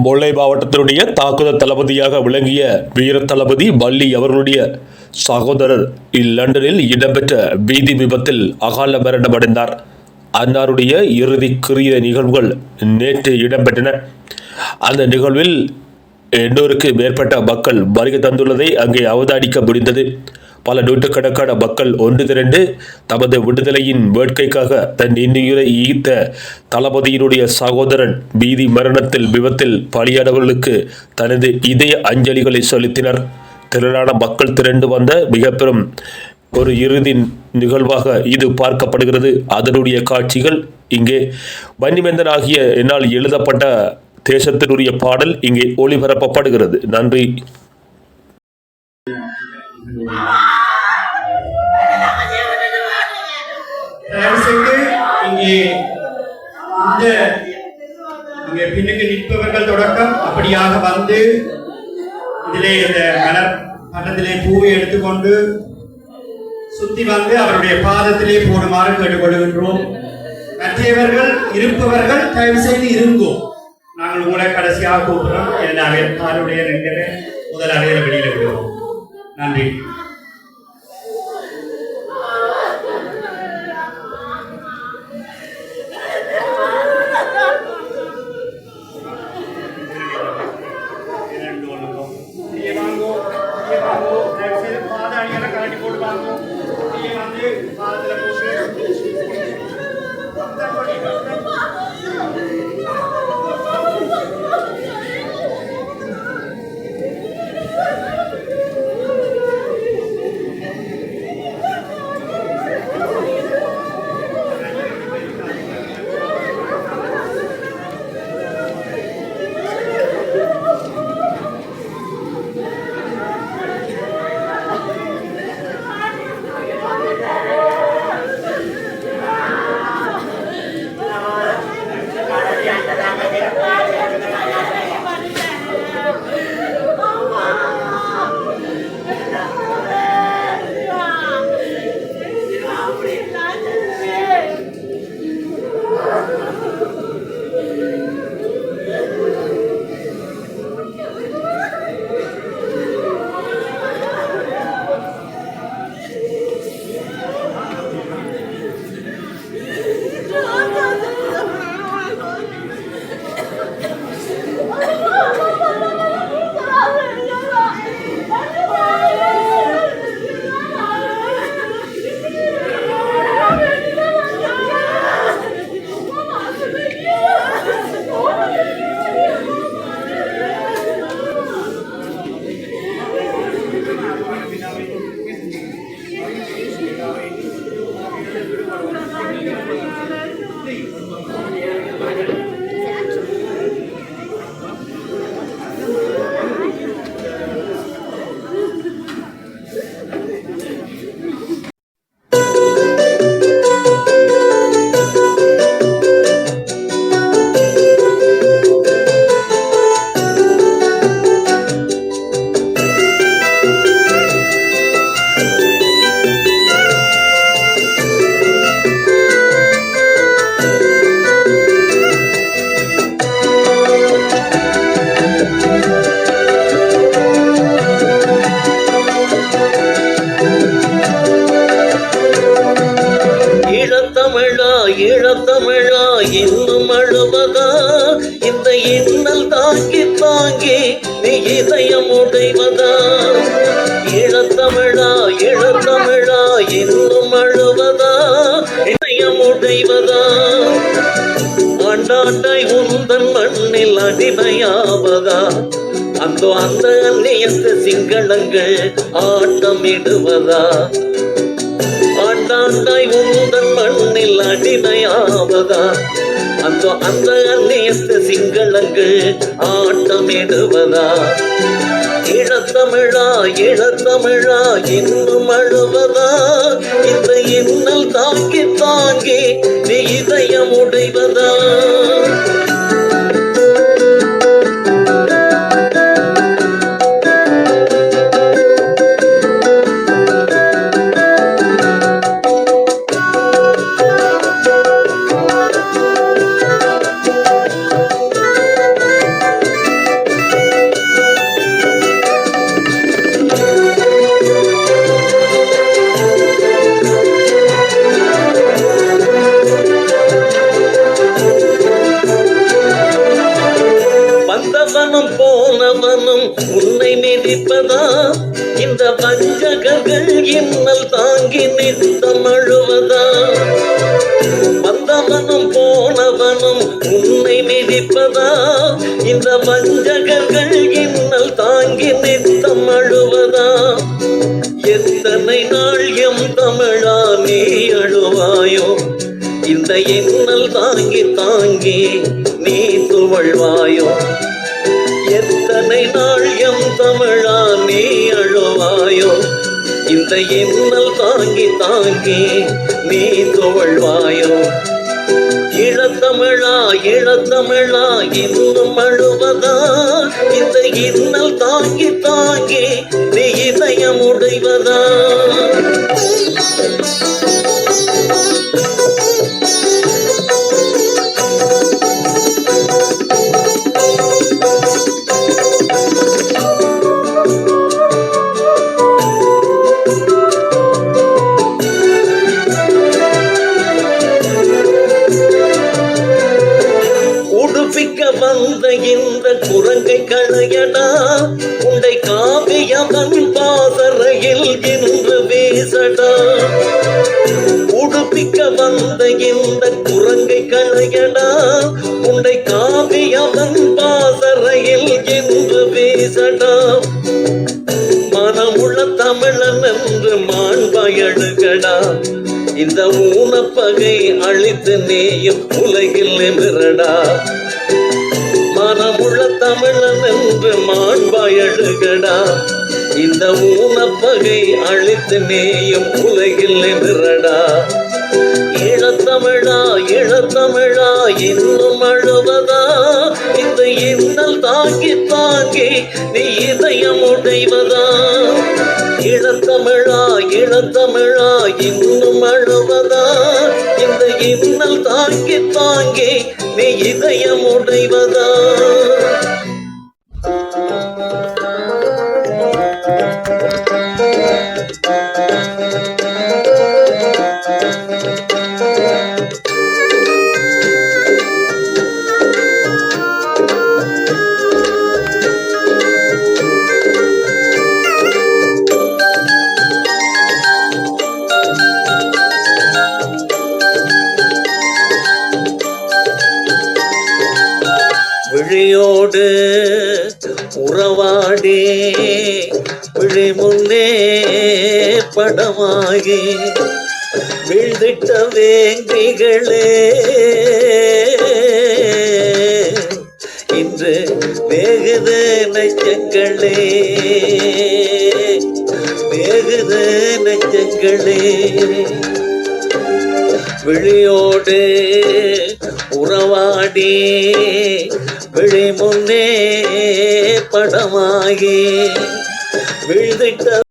முல்லை மாவட்டத்தினுடைய தாக்குதல் தளபதியாக விளங்கிய வீர தளபதி வள்ளி அவர்களுடைய சகோதரர் லண்டனில் இடம்பெற்ற வீதி விபத்தில் அகால மரணமடைந்தார். அன்னாருடைய இறுதி கிரிய நிகழ்வுகள் நேற்று இடம்பெற்றன. அந்த நிகழ்வில் 800க்கு மேற்பட்ட மக்கள் வருகை தந்துள்ளதை அங்கே அவதானிக்க முடிந்தது. பல நூற்றுக்கணக்கான மக்கள் ஒன்று திரண்டு தமது விடுதலையின் வேட்கைக்காக தன் இன்னுயிரை ஈர்த்த தளபதியினுடைய சகோதரன் வீதி மரணத்தில் விபத்தில் பலியானவர்களுக்கு தனது இதய அஞ்சலிகளை செலுத்தினர். திரளான மக்கள் திரண்டு வந்த மிக பெரும் ஒரு இறுதி நிகழ்வாக இது பார்க்கப்படுகிறது. அதனுடைய காட்சிகள் இங்கே வன்னிமேந்தன் ஆகிய என்னால் எழுதப்பட்ட தேசத்தினுடைய பாடல் இங்கே ஒளிபரப்பப்படுகிறது. நன்றி. இங்கே பின்னுக்கு நிற்பவர்கள் தொடக்கம் அப்படியாக வந்து இதிலே இந்த மலர் பட்டத்திலே பூவை எடுத்துக்கொண்டு சுத்தி வந்து அவருடைய பாதத்திலே போடுமாறு கேட்டுக்கொள்கின்றோம். மற்றவர்கள் இருப்பவர்கள் தயவு செய்து இருங்கோம். நாங்கள் உங்களை கடைசியாக கூப்பிடுறோம். அவருடைய முதல் அறையில வெளியில விடுவோம். நன்றி. ஈழத்தமிழா இன்னும் அழுவதா? இந்த இன்னல் தாங்கி தாங்கி நீ இதயம் உடைவதா? ஈழத்தமிழா ஈழத்தமிழா இன்னும் அழுவதா? இதயம் உடைவதா? ஆண்டாண்டாய் உந்தன் மண்ணில் அடிமையாவதா? அந்த அந்நியத்து சிங்களங்கள் ஆட்டமிடுவதா? ஆண்டாண்டாய் உந்தன் மண்ணில் அடிமையாவதா? அந்த அந்நியத்து சிங்களங்கள் ஆட்டமிடுவதா? ஈழத்தமிழா ஈழத்தமிழா இன்னும் அழுவதா? இந்த இன்னல் தாங்கி தாங்கி நீ இதயம் உடைவதா? வந்தவனும் போனவனும் உன்னை மிதிப்பதா இந்த வஞ்சகர்கள் இன்னல் தாங்கி நித்தம் அழுவதா வந்தவனும் போனவனும் உன்னை மிதிப்பதா இந்த வஞ்சகர்கள் இன்னல் தாங்கி நித்தம் அழுவதா எத்தனை நாள் எம் தமிழா நீ அழுவாயோ இந்த இன்னல் தாங்கி தாங்கி நீ துவழ்வாயோ எத்தனை நாள் எம் தமிழா நீ அழுவாயோ இந்த இன்னல் தாங்கி தாங்கி நீ துவழ்வாயோ இளத்தமிழா இளத்தமிழா இன்னும் அழுவதா இந்த இன்னல் தாங்கி தாங்கி நீ இதயம் உடைவதா வந்த இந்த குரங்கை களையடா உண்டை காவியவன் பாசறையில் இன்று வீசடா உடுப்பிக்க வந்த இந்த குரங்கை களையடா உண்டை காவியவன் பாசறையில் இன்று வீசடா மனமுள்ள தமிழன் என்று மாண்பயழுகடா இந்த ஊனப்பகை அழித்து நேயும் உலகில் நிமிரடா மனமுள்ள தமிழன் என்று மாண்பாயழுகடா இந்த ஊனப்பகை அழித்து நேயும் உலகில் நிமிரடா இளத்தமிழா இளத்தமிழா இன்னும் அழுவதா இந்த இன்னல் தாங்கி தாங்கி நீ இதயம் உடைவதா இளத்தமிழா இளத்தமிழா இன்னும் அழுவதா இந்த இன்னல் தாங்கி தாங்கி நீ இதயம் உடைவதா விழியோடு உறவாடி விழி முன்னே படமாகி வீழ்ந்திட்ட வேங்கைகளே இன்று வேகுது நெஞ்சங்களே வேகுது நெஞ்சங்களே விழியோடு உறவாடி விழி முன்னே படமாகி வீழ்ந்திட்ட